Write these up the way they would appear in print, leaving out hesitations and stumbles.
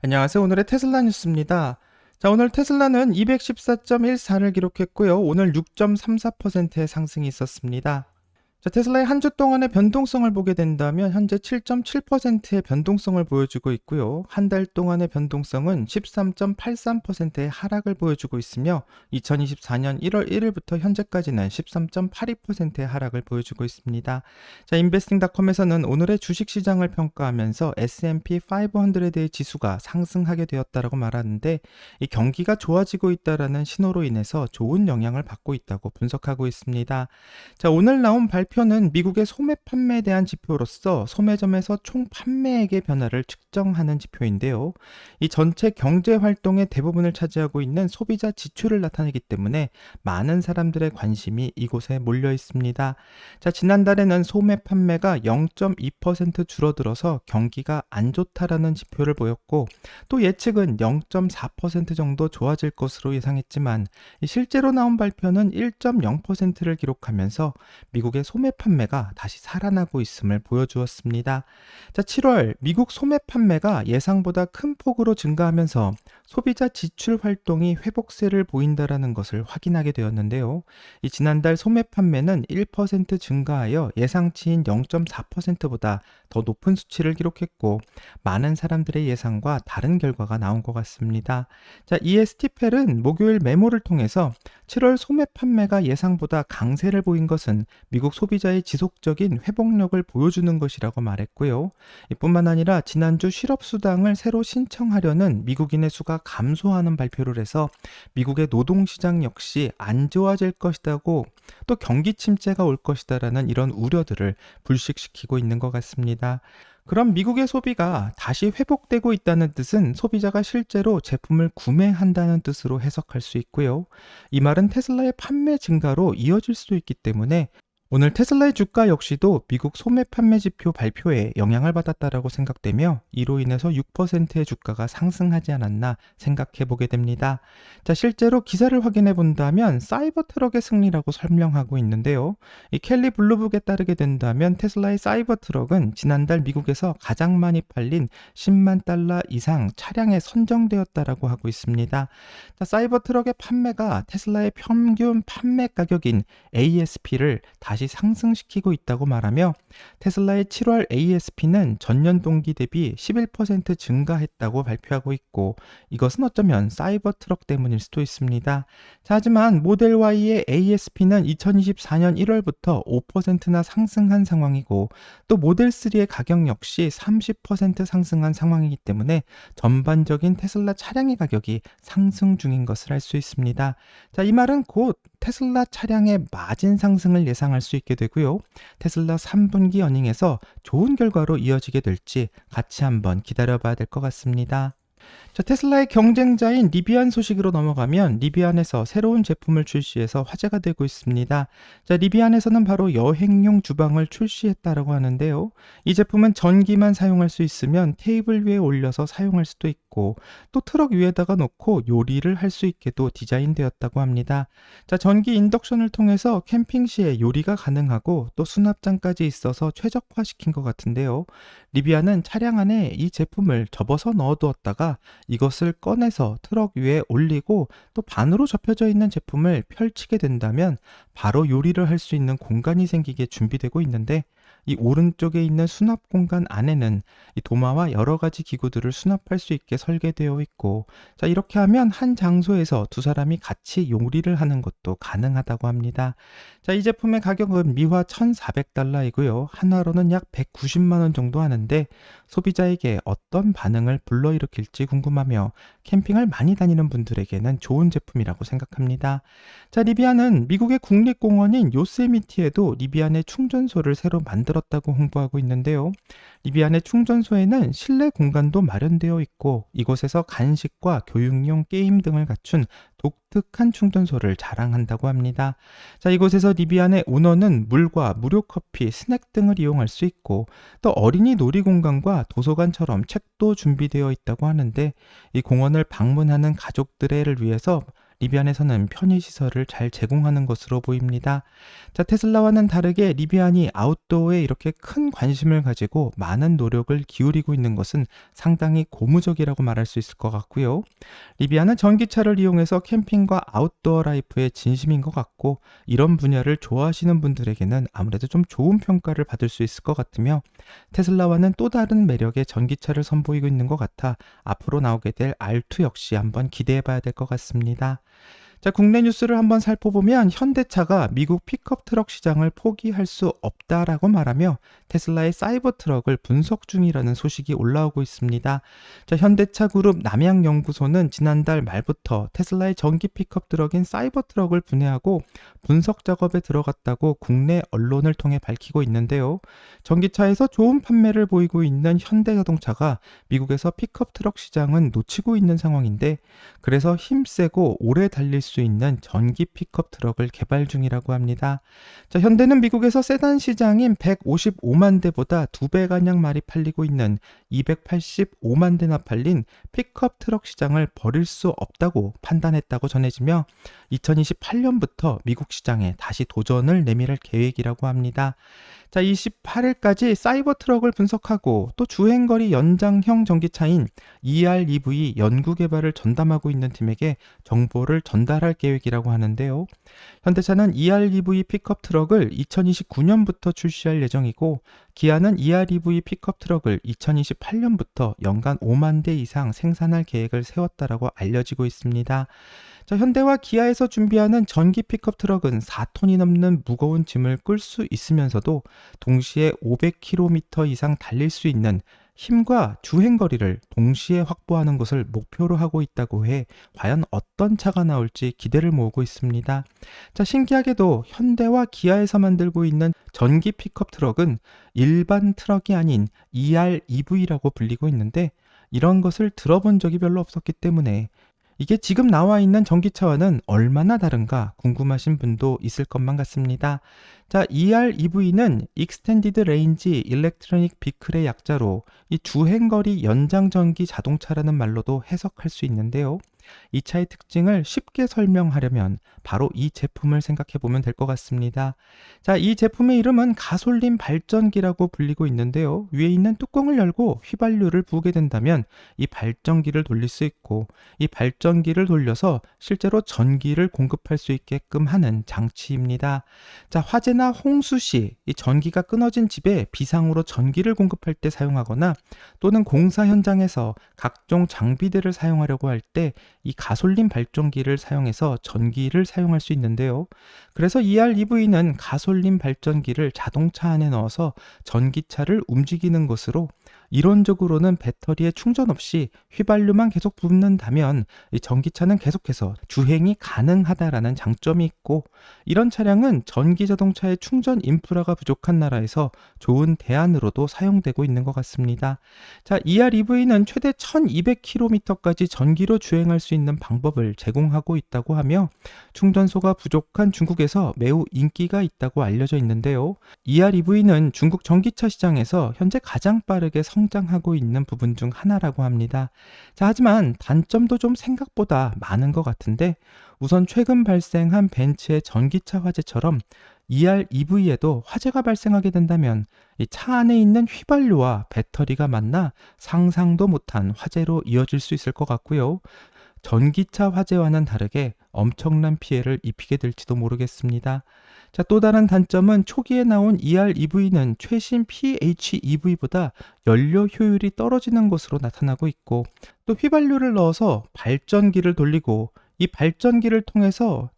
안녕하세요. 오늘의 테슬라 뉴스입니다. 자, 오늘 테슬라는 214.14를 기록했고요. 오늘 6.34%의 상승이 있었습니다. 자, 테슬라의 한 주 동안의 변동성을 보게 된다면 현재 7.7%의 변동성을 보여주고 있고요. 한 달 동안의 변동성은 13.83%의 하락을 보여주고 있으며 2024년 1월 1일부터 현재까지는 13.82%의 하락을 보여주고 있습니다. 자, 인베스팅닷컴에서는 오늘의 주식시장을 평가하면서 S&P 500의 지수가 상승하게 되었다라고 말하는데 이 경기가 좋아지고 있다라는 신호로 인해서 좋은 영향을 받고 있다고 분석하고 있습니다. 자, 오늘 나온 발표는 미국의 소매 판매에 대한 지표로서 소매점에서 총 판매액의 변화를 측정하는 지표인데요. 이 전체 경제 활동의 대부분을 차지하고 있는 소비자 지출을 나타내기 때문에 많은 사람들의 관심이 이곳에 몰려 있습니다. 자, 지난달에는 소매 판매가 0.2% 줄어들어서 경기가 안 좋다라는 지표를 보였고 또 예측은 0.4% 정도 좋아질 것으로 예상했지만 실제로 나온 발표는 1.0%를 기록하면서 미국의 소매 판매가 다시 살아나고 있음을 보여주었습니다. 자, 7월 미국 소매 판매가 예상보다 큰 폭으로 증가하면서 소비자 지출 활동이 회복세를 보인다라는 것을 확인하게 되었는데요. 이 지난달 소매 판매는 1% 증가하여 예상치인 0.4%보다 더 높은 수치를 기록했고 많은 사람들의 예상과 다른 결과가 나온 것 같습니다. 자, 이에 스티펠은 목요일 메모를 통해서 7월 소매 판매가 예상보다 강세를 보인 것은 미국 소비자의 지속적인 회복력을 보여주는 것이라고 말했고요. 이뿐만 아니라 지난주 실업수당을 새로 신청하려는 미국인의 수가 감소하는 발표를 해서 미국의 노동시장 역시 안 좋아질 것이라고 또 경기 침체가 올 것이다라는 이런 우려들을 불식시키고 있는 것 같습니다. 그럼 미국의 소비가 다시 회복되고 있다는 뜻은 소비자가 실제로 제품을 구매한다는 뜻으로 해석할 수 있고요. 이 말은 테슬라의 판매 증가로 이어질 수도 있기 때문에 오늘 테슬라의 주가 역시도 미국 소매 판매 지표 발표에 영향을 받았다라고 생각되며 이로 인해서 6%의 주가가 상승하지 않았나 생각해 보게 됩니다. 자, 실제로 기사를 확인해 본다면 사이버 트럭의 승리라고 설명하고 있는데요. 이 켈리 블루북에 따르게 된다면 테슬라의 사이버 트럭은 지난달 미국에서 가장 많이 팔린 10만 달러 이상 차량에 선정되었다라고 하고 있습니다. 자, 사이버 트럭의 판매가 테슬라의 평균 판매 가격인 ASP를 다시 상승시키고 있다고 말하며 테슬라의 7월 ASP는 전년 동기 대비 11% 증가했다고 발표하고 있고 이것은 어쩌면 사이버 트럭 때문일 수도 있습니다. 자, 하지만 모델 Y의 ASP는 2024년 1월부터 5%나 상승한 상황이고 또 모델 3의 가격 역시 30% 상승한 상황이기 때문에 전반적인 테슬라 차량의 가격이 상승 중인 것을 알 수 있습니다. 자, 이 말은 곧 테슬라 차량의 마진 상승을 예상할 수 있게 되고요. 테슬라 3분기 어닝에서 좋은 결과로 이어지게 될지 같이 한번 기다려봐야 될 것 같습니다. 자, 테슬라의 경쟁자인 리비안 소식으로 넘어가면 리비안에서 새로운 제품을 출시해서 화제가 되고 있습니다. 자, 리비안에서는 바로 여행용 주방을 출시했다라고 하는데요. 이 제품은 전기만 사용할 수 있으면 테이블 위에 올려서 사용할 수도 있고 또 트럭 위에다가 놓고 요리를 할 수 있게도 디자인되었다고 합니다. 자, 전기 인덕션을 통해서 캠핑 시에 요리가 가능하고 또 수납장까지 있어서 최적화시킨 것 같은데요. 리비안은 차량 안에 이 제품을 접어서 넣어두었다가 이것을 꺼내서 트럭 위에 올리고 또 반으로 접혀져 있는 제품을 펼치게 된다면 바로 요리를 할 수 있는 공간이 생기게 준비되고 있는데 이 오른쪽에 있는 수납 공간 안에는 이 도마와 여러 가지 기구들을 수납할 수 있게 설계되어 있고 자, 이렇게 하면 한 장소에서 두 사람이 같이 요리를 하는 것도 가능하다고 합니다. 자, 이 제품의 가격은 미화 1,400달러이고요. 한화로는 약 190만 원 정도 하는데 소비자에게 어떤 반응을 불러일으킬지 궁금하며 캠핑을 많이 다니는 분들에게는 좋은 제품이라고 생각합니다. 자, 리비안은 미국의 국립공원인 요세미티에도 리비안의 충전소를 새로 만들었다고 홍보하고 있는데요. 리비안의 충전소에는 실내 공간도 마련되어 있고 이곳에서 간식과 교육용 게임 등을 갖춘 독특한 충전소를 자랑한다고 합니다. 자, 이곳에서 리비안의 오너는 물과 무료 커피, 스낵 등을 이용할 수 있고 또 어린이 놀이공간과 도서관처럼 책도 준비되어 있다고 하는데 이 공원을 방문하는 가족들을 위해서 리비안에서는 편의시설을 잘 제공하는 것으로 보입니다. 자, 테슬라와는 다르게 리비안이 아웃도어에 이렇게 큰 관심을 가지고 많은 노력을 기울이고 있는 것은 상당히 고무적이라고 말할 수 있을 것 같고요. 리비안은 전기차를 이용해서 캠핑과 아웃도어 라이프에 진심인 것 같고, 이런 분야를 좋아하시는 분들에게는 아무래도 좀 좋은 평가를 받을 수 있을 것 같으며, 테슬라와는 또 다른 매력의 전기차를 선보이고 있는 것 같아 앞으로 나오게 될 R2 역시 한번 기대해 봐야 될 것 같습니다. 자, 국내 뉴스를 한번 살펴보면 현대차가 미국 픽업 트럭 시장을 포기할 수 없다라고 말하며 테슬라의 사이버 트럭을 분석 중이라는 소식이 올라오고 있습니다. 자, 현대차 그룹 남양연구소는 지난달 말부터 테슬라의 전기 픽업 트럭인 사이버 트럭을 분해하고 분석 작업에 들어갔다고 국내 언론을 통해 밝히고 있는데요. 전기차에서 좋은 판매를 보이고 있는 현대자동차가 미국에서 픽업 트럭 시장은 놓치고 있는 상황인데, 그래서 힘세고 오래 달릴 수 있는 전기 픽업 트럭을 개발 중이라고 합니다. 자, 현대는 미국에서 세단 시장인 155만 대보다 2배가량 말이 팔리고 있는 285만 대나 팔린 픽업 트럭 시장을 버릴 수 없다고 판단했다고 전해지며 2028년부터 미국 시장에 다시 도전을 내밀 계획이라고 합니다. 자, 28일까지 사이버 트럭을 분석하고 또 주행거리 연장형 전기차인 EREV 연구 개발을 전담하고 있는 팀에게 정보를 전달할 계획이라고 하는데요. 현대차는 EREV 픽업 트럭을 2029년부터 출시할 예정이고, 기아는 EREV 픽업 트럭을 2028년부터 연간 5만 대 이상 생산할 계획을 세웠다라고 알려지고 있습니다. 자, 현대와 기아에서 준비하는 전기 픽업 트럭은 4톤이 넘는 무거운 짐을 끌 수 있으면서도 동시에 500km 이상 달릴 수 있는 힘과 주행거리를 동시에 확보하는 것을 목표로 하고 있다고 해 과연 어떤 차가 나올지 기대를 모으고 있습니다. 자, 신기하게도 현대와 기아에서 만들고 있는 전기 픽업 트럭은 일반 트럭이 아닌 EREV라고 불리고 있는데, 이런 것을 들어본 적이 별로 없었기 때문에 이게 지금 나와 있는 전기차와는 얼마나 다른가 궁금하신 분도 있을 것만 같습니다. 자, EREV는 Extended Range Electronic Vehicle의 약자로 이 주행거리 연장 전기 자동차라는 말로도 해석할 수 있는데요. 이 차의 특징을 쉽게 설명하려면 바로 이 제품을 생각해 보면 될 것 같습니다. 자, 이 제품의 이름은 가솔린 발전기라고 불리고 있는데요. 위에 있는 뚜껑을 열고 휘발유를 부으게 된다면 이 발전기를 돌릴 수 있고, 이 발전기를 돌려서 실제로 전기를 공급할 수 있게끔 하는 장치입니다. 자, 화재나 홍수 시 이 전기가 끊어진 집에 비상으로 전기를 공급할 때 사용하거나, 또는 공사 현장에서 각종 장비들을 사용하려고 할 때 이 가솔린 발전기를 사용해서 전기를 사용할 수 있는데요. 그래서 EREV는 가솔린 발전기를 자동차 안에 넣어서 전기차를 움직이는 것으로, 이론적으로는 배터리에 충전 없이 휘발유만 계속 붓는다면 이 전기차는 계속해서 주행이 가능하다라는 장점이 있고, 이런 차량은 전기 자동차의 충전 인프라가 부족한 나라에서 좋은 대안으로도 사용되고 있는 것 같습니다. 자, EREV는 최대 1200km까지 전기로 주행할 수 있는 방법을 제공하고 있다고 하며 충전소가 부족한 중국에서 매우 인기가 있다고 알려져 있는데요. EREV는 중국 전기차 시장에서 현재 가장 빠르게 성장하고 있는 부분 중 하나라고 합니다. 자, 하지만 단점도 좀 생각보다 많은 것 같은데, 우선 최근 발생한 벤츠의 전기차 화재처럼 EREV에도 화재가 발생하게 된다면 이 차 안에 있는 휘발유와 배터리가 만나 상상도 못한 화재로 이어질 수 있을 것 같고요. 전기차 화재와는 다르게 엄청난 피해를 입히게 될지도 모르겠습니다. 자, 또 다른 단점은 초기에 나온 EREV는 최신 PHEV보다 연료 효율이 떨어지는 것으로 나타나고 있고, 또 휘발유를 넣어서 발전기를 돌리고 이 발전기를 통해서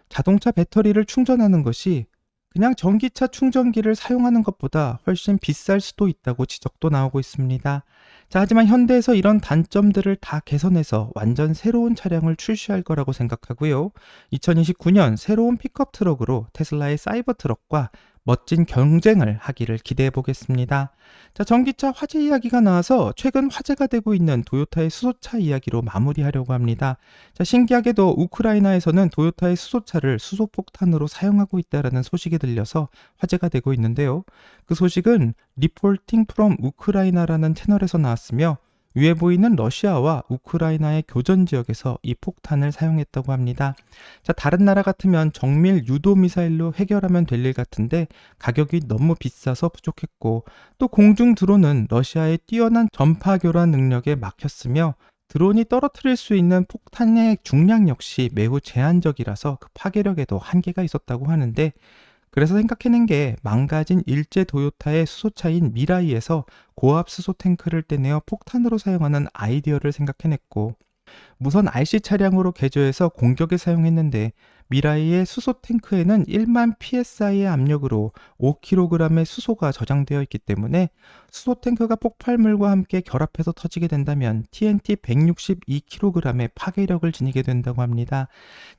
자동차 배터리를 충전하는 것이 그냥 전기차 충전기를 사용하는 것보다 훨씬 비쌀 수도 있다고 지적도 나오고 있습니다. 자, 하지만 현대에서 이런 단점들을 다 개선해서 완전 새로운 차량을 출시할 거라고 생각하고요. 2029년 새로운 픽업 트럭으로 테슬라의 사이버 트럭과 멋진 경쟁을 하기를 기대해 보겠습니다. 자, 전기차 화재 이야기가 나와서 최근 화제가 되고 있는 도요타의 수소차 이야기로 마무리하려고 합니다. 자, 신기하게도 우크라이나에서는 도요타의 수소차를 수소폭탄으로 사용하고 있다는 소식이 들려서 화제가 되고 있는데요. 그 소식은 Reporting from Ukraine라는 채널에서 나왔으며, 위에 보이는 러시아와 우크라이나의 교전 지역에서 이 폭탄을 사용했다고 합니다. 자, 다른 나라 같으면 정밀 유도 미사일로 해결하면 될 일 같은데 가격이 너무 비싸서 부족했고, 또 공중 드론은 러시아의 뛰어난 전파 교란 능력에 막혔으며 드론이 떨어뜨릴 수 있는 폭탄의 중량 역시 매우 제한적이라서 그 파괴력에도 한계가 있었다고 하는데, 그래서 생각해낸 게 망가진 일제 도요타의 수소차인 미라이에서 고압 수소 탱크를 떼내어 폭탄으로 사용하는 아이디어를 생각해냈고, 무선 RC 차량으로 개조해서 공격에 사용했는데 미라이의 수소 탱크에는 1만 psi의 압력으로 5kg의 수소가 저장되어 있기 때문에 수소 탱크가 폭발물과 함께 결합해서 터지게 된다면 TNT 162kg의 파괴력을 지니게 된다고 합니다.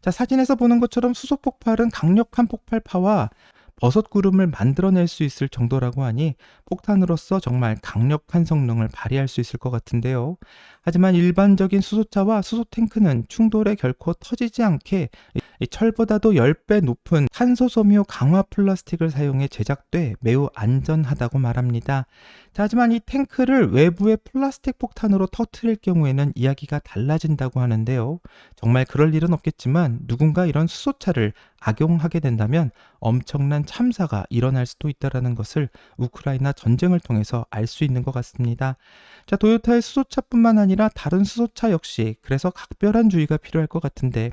자, 사진에서 보는 것처럼 수소 폭발은 강력한 폭발파와 버섯 구름을 만들어낼 수 있을 정도라고 하니 폭탄으로서 정말 강력한 성능을 발휘할 수 있을 것 같은데요. 하지만 일반적인 수소차와 수소 탱크는 충돌에 결코 터지지 않게 이 철보다도 10배 높은 탄소 섬유 강화 플라스틱을 사용해 제작돼 매우 안전하다고 말합니다. 자, 하지만 이 탱크를 외부의 플라스틱 폭탄으로 터뜨릴 경우에는 이야기가 달라진다고 하는데요. 정말 그럴 일은 없겠지만 누군가 이런 수소차를 악용하게 된다면 엄청난 참사가 일어날 수도 있다는 것을 우크라이나 전쟁을 통해서 알 수 있는 것 같습니다. 자, 도요타의 수소차뿐만 아니라 다른 수소차 역시 그래서 각별한 주의가 필요할 것 같은데,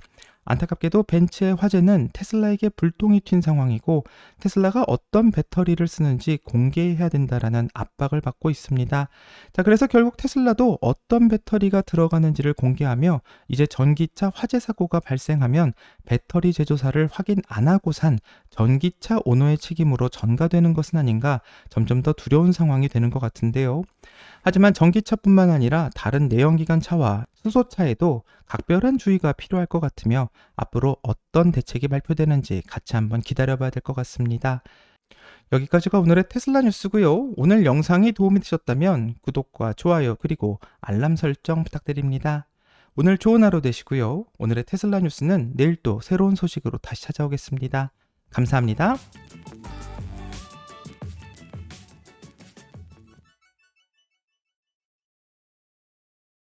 안타깝게도 벤츠의 화재는 테슬라에게 불똥이 튄 상황이고 테슬라가 어떤 배터리를 쓰는지 공개해야 된다라는 압박을 받고 있습니다. 자, 그래서 결국 테슬라도 어떤 배터리가 들어가는지를 공개하며 이제 전기차 화재 사고가 발생하면 배터리 제조사를 확인 안 하고 산 전기차 오너의 책임으로 전가되는 것은 아닌가, 점점 더 두려운 상황이 되는 것 같은데요. 하지만 전기차뿐만 아니라 다른 내연기관 차와 수소차에도 각별한 주의가 필요할 것 같으며 앞으로 어떤 대책이 발표되는지 같이 한번 기다려봐야 될 것 같습니다. 여기까지가 오늘의 테슬라 뉴스고요. 오늘 영상이 도움이 되셨다면 구독과 좋아요 그리고 알람 설정 부탁드립니다. 오늘 좋은 하루 되시고요. 오늘의 테슬라 뉴스는 내일 또 새로운 소식으로 다시 찾아오겠습니다. 감사합니다.